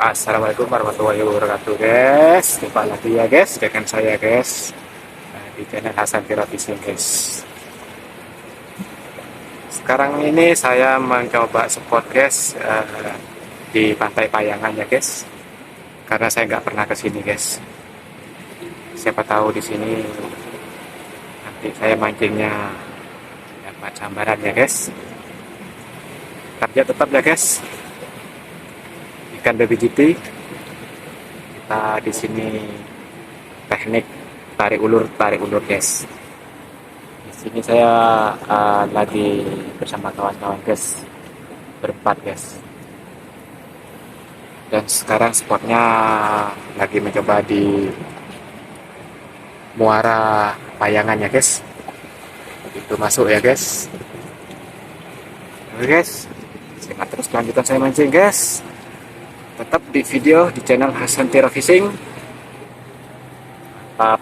Assalamualaikum warahmatullahi wabarakatuh guys. Jumpa lagi ya guys dengan saya guys, di channel Hasan Tira Fishing guys. Sekarang ini saya mencoba spot guys, di Pantai Payangan ya guys. Karena saya nggak pernah ke sini guys. Siapa tahu di sini nanti saya mancingnya dapat sambaran ya guys. Kerja tetap ya guys. Ikan baby GT. Kita di sini teknik tarik ulur guys. Di sini saya lagi bersama kawan-kawan guys, berempat guys. Dan sekarang spotnya lagi mencoba di Muara Payangan ya guys. Itu masuk ya guys. Oke guys, simak terus kelanjutan saya mancing guys. Tetap di video di channel Hasan Tira Fishing. Mantap.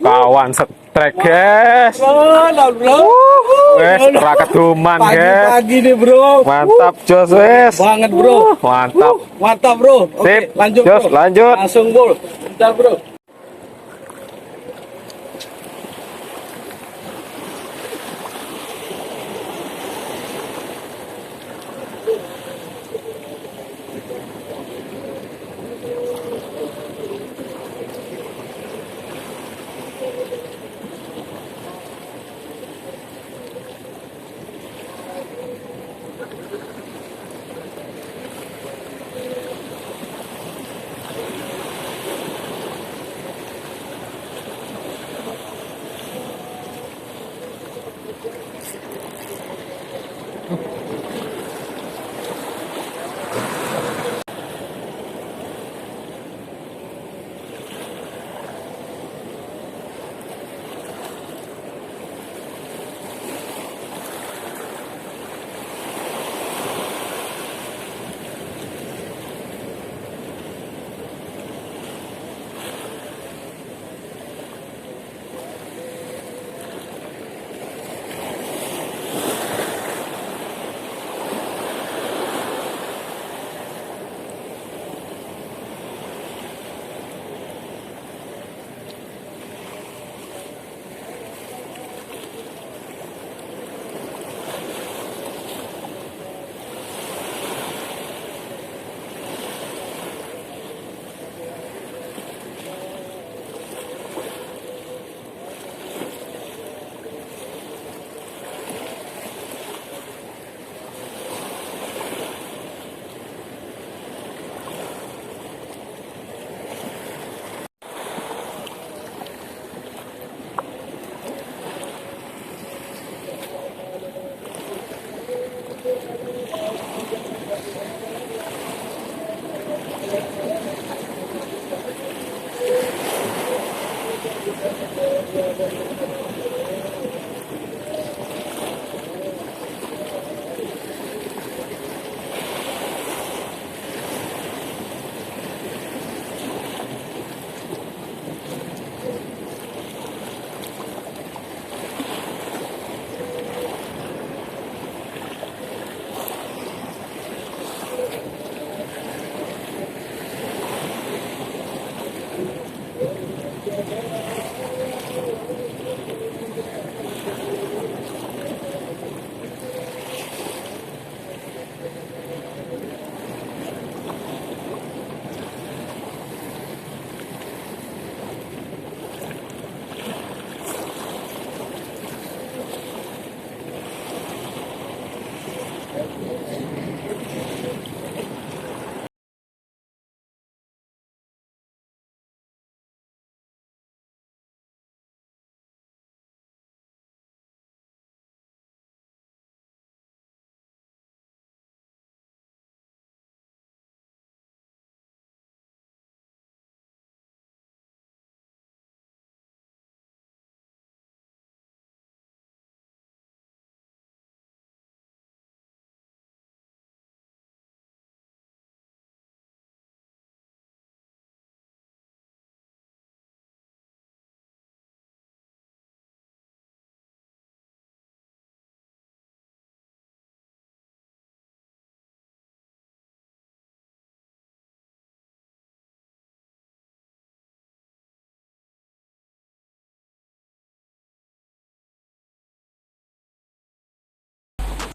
Kawan setrek guys. Wes terakat ruman guys. Pagi nih bro. Mantap jos wes. Banget bro. Mantap. Mantap bro. Oke, Sip. lanjut Jos bro. lanjut. Langsung bro. Bentar bro.